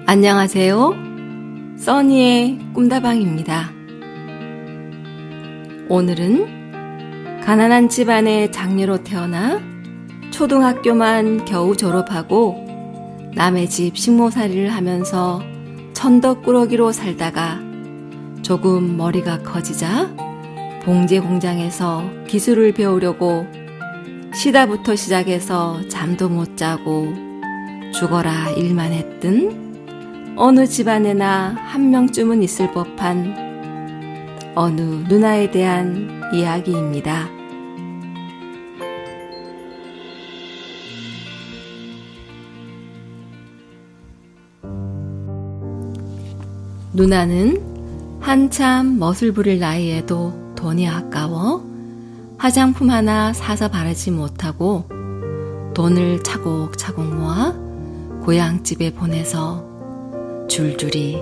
안녕하세요. 써니의 꿈다방입니다. 오늘은 가난한 집안의 장녀로 태어나 초등학교만 겨우 졸업하고 남의 집 식모살이를 하면서 천덕꾸러기로 살다가 조금 머리가 커지자 봉제 공장에서 기술을 배우려고 쉬다부터 시작해서 잠도 못 자고 죽어라 일만 했던 어느 집안에나 한 명쯤은 있을 법한 어느 누나에 대한 이야기입니다. 누나는 한참 멋을 부릴 나이에도 돈이 아까워 화장품 하나 사서 바르지 못하고 돈을 차곡차곡 모아 고향집에 보내서 줄줄이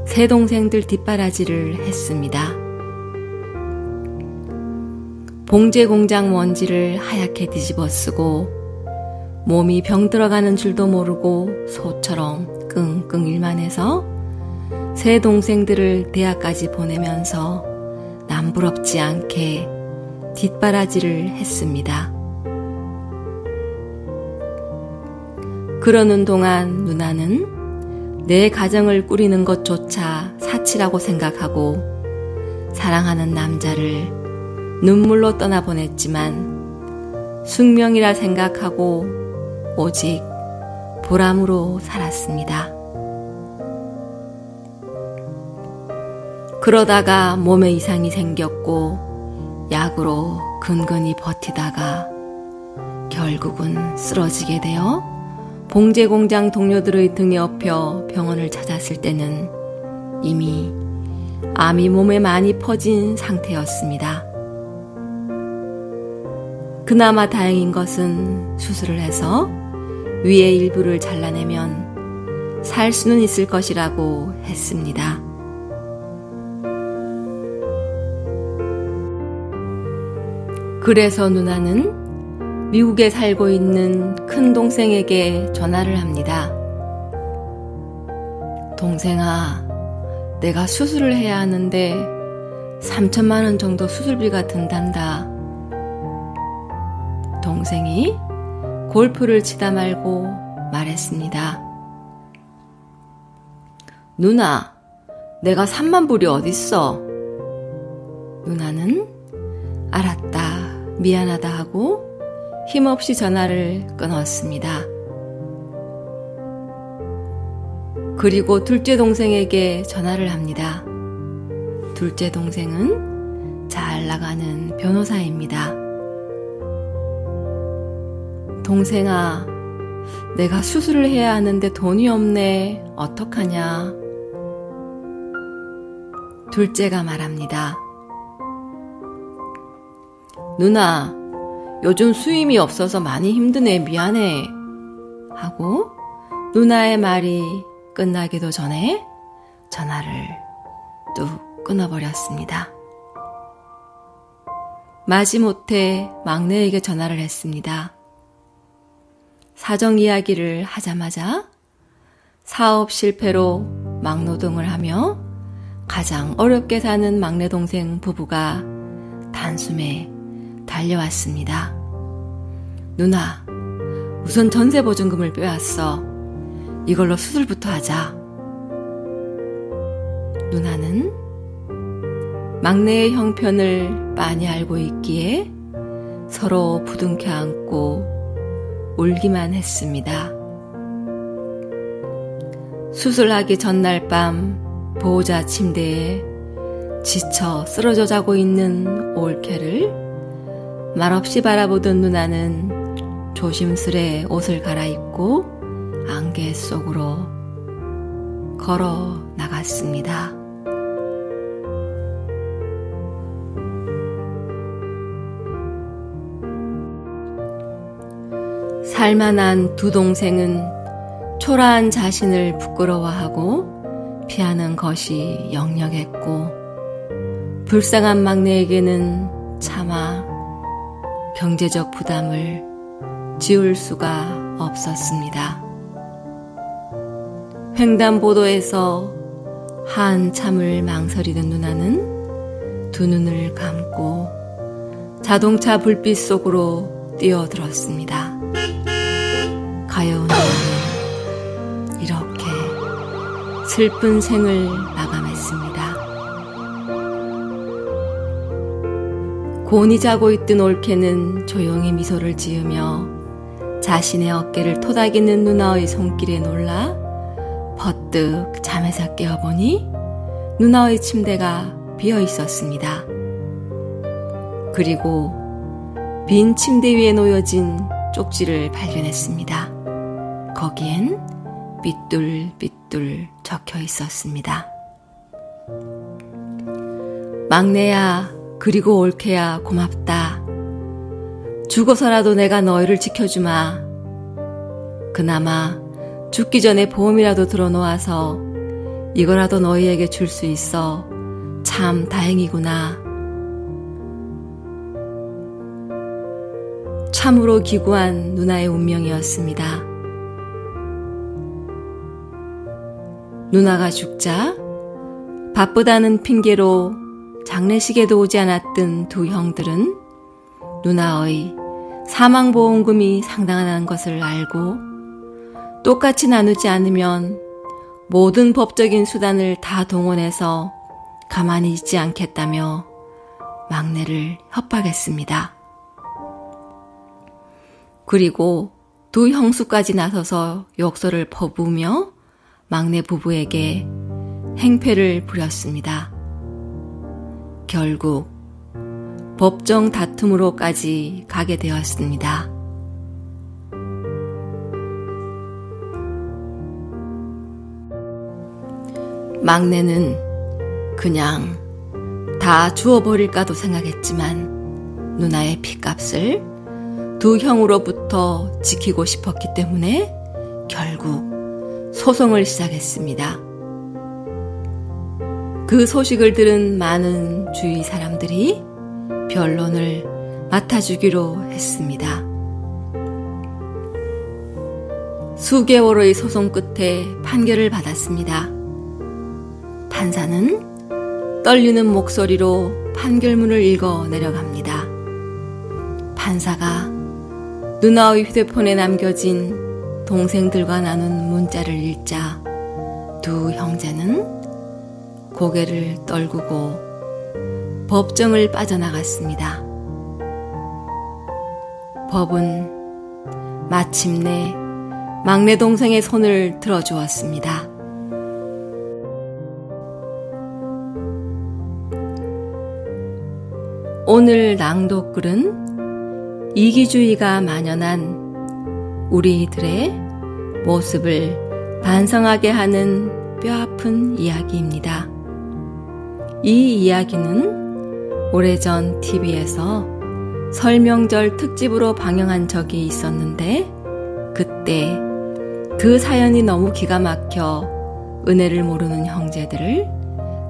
새 동생들 뒷바라지를 했습니다. 봉제 공장 먼지를 하얗게 뒤집어 쓰고 몸이 병들어가는 줄도 모르고 소처럼 끙끙 일만 해서 새 동생들을 대학까지 보내면서 남부럽지 않게 뒷바라지를 했습니다. 그러는 동안 누나는 내 가정을 꾸리는 것조차 사치라고 생각하고 사랑하는 남자를 눈물로 떠나보냈지만 숙명이라 생각하고 오직 보람으로 살았습니다. 그러다가 몸에 이상이 생겼고 약으로 근근히 버티다가 결국은 쓰러지게 되어 봉제 공장 동료들의 등에 업혀 병원을 찾았을 때는 이미 암이 몸에 많이 퍼진 상태였습니다. 그나마 다행인 것은 수술을 해서 위의 일부를 잘라내면 살 수는 있을 것이라고 했습니다. 그래서 누나는 미국에 살고 있는 큰 동생에게 전화를 합니다. 동생아, 내가 수술을 해야 하는데 3천만 원 정도 수술비가 든단다. 동생이 골프를 치다 말고 말했습니다. 누나, 내가 3만 불이 어딨어? 누나는 알았다, 미안하다 하고 힘없이 전화를 끊었습니다. 그리고 둘째 동생에게 전화를 합니다. 둘째 동생은 잘 나가는 변호사입니다. 동생아, 내가 수술을 해야 하는데 돈이 없네. 어떡하냐? 둘째가 말합니다. 누나, 요즘 수임이 없어서 많이 힘드네. 미안해. 하고 누나의 말이 끝나기도 전에 전화를 뚝 끊어버렸습니다. 마지못해 막내에게 전화를 했습니다. 사정 이야기를 하자마자 사업 실패로 막노동을 하며 가장 어렵게 사는 막내 동생 부부가 단숨에 달려왔습니다. 누나, 우선 전세보증금을 빼왔어. 이걸로 수술부터 하자. 누나는 막내의 형편을 빤히 알고 있기에 서로 부둥켜 안고 울기만 했습니다. 수술하기 전날 밤 보호자 침대에 지쳐 쓰러져 자고 있는 올케를 말없이 바라보던 누나는 조심스레 옷을 갈아입고 안개 속으로 걸어 나갔습니다. 살만한 두 동생은 초라한 자신을 부끄러워하고 피하는 것이 역력했고 불쌍한 막내에게는 차마 경제적 부담을 지울 수가 없었습니다. 횡단보도에서 한참을 망설이던 누나는 두 눈을 감고 자동차 불빛 속으로 뛰어들었습니다. 가여운 누나는 이렇게 슬픈 생을 마감했습니다. 곤히 자고 있던 올케는 조용히 미소를 지으며 자신의 어깨를 토닥이는 누나의 손길에 놀라 버뜩 잠에서 깨어보니 누나의 침대가 비어 있었습니다. 그리고 빈 침대 위에 놓여진 쪽지를 발견했습니다. 거기엔 삐뚤삐뚤 적혀 있었습니다. 막내야, 그리고 올케야, 고맙다. 죽어서라도 내가 너희를 지켜주마. 그나마 죽기 전에 보험이라도 들어놓아서 이거라도 너희에게 줄 수 있어 참 다행이구나. 참으로 기구한 누나의 운명이었습니다. 누나가 죽자 바쁘다는 핑계로 장례식에도 오지 않았던 두 형들은 누나의 사망보험금이 상당하다는 것을 알고 똑같이 나누지 않으면 모든 법적인 수단을 다 동원해서 가만히 있지 않겠다며 막내를 협박했습니다. 그리고 두 형수까지 나서서 욕설을 퍼부으며 막내 부부에게 행패를 부렸습니다. 결국 법정 다툼으로까지 가게 되었습니다. 막내는 그냥 다 주워버릴까도 생각했지만 누나의 핏값을 두 형으로부터 지키고 싶었기 때문에 결국 소송을 시작했습니다. 그 소식을 들은 많은 주위 사람들이 변론을 맡아주기로 했습니다. 수개월의 소송 끝에 판결을 받았습니다. 판사는 떨리는 목소리로 판결문을 읽어 내려갑니다. 판사가 누나의 휴대폰에 남겨진 동생들과 나눈 문자를 읽자 두 형제는 고개를 떨구고 법정을 빠져나갔습니다. 법은 마침내 막내 동생의 손을 들어주었습니다. 오늘 낭독글은 이기주의가 만연한 우리들의 모습을 반성하게 하는 뼈아픈 이야기입니다. 이 이야기는 오래전 TV에서 설명절 특집으로 방영한 적이 있었는데 그때 그 사연이 너무 기가 막혀 은혜를 모르는 형제들을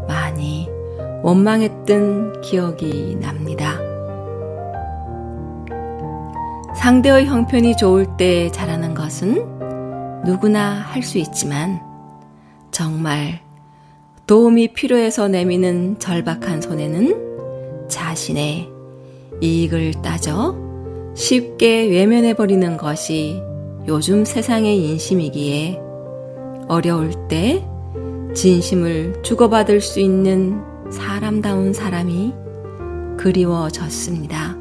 많이 원망했던 기억이 납니다. 상대의 형편이 좋을 때 잘하는 것은 누구나 할 수 있지만 정말 도움이 필요해서 내미는 절박한 손에는 자신의 이익을 따져 쉽게 외면해버리는 것이 요즘 세상의 인심이기에 어려울 때 진심을 주고받을 수 있는 사람다운 사람이 그리워졌습니다.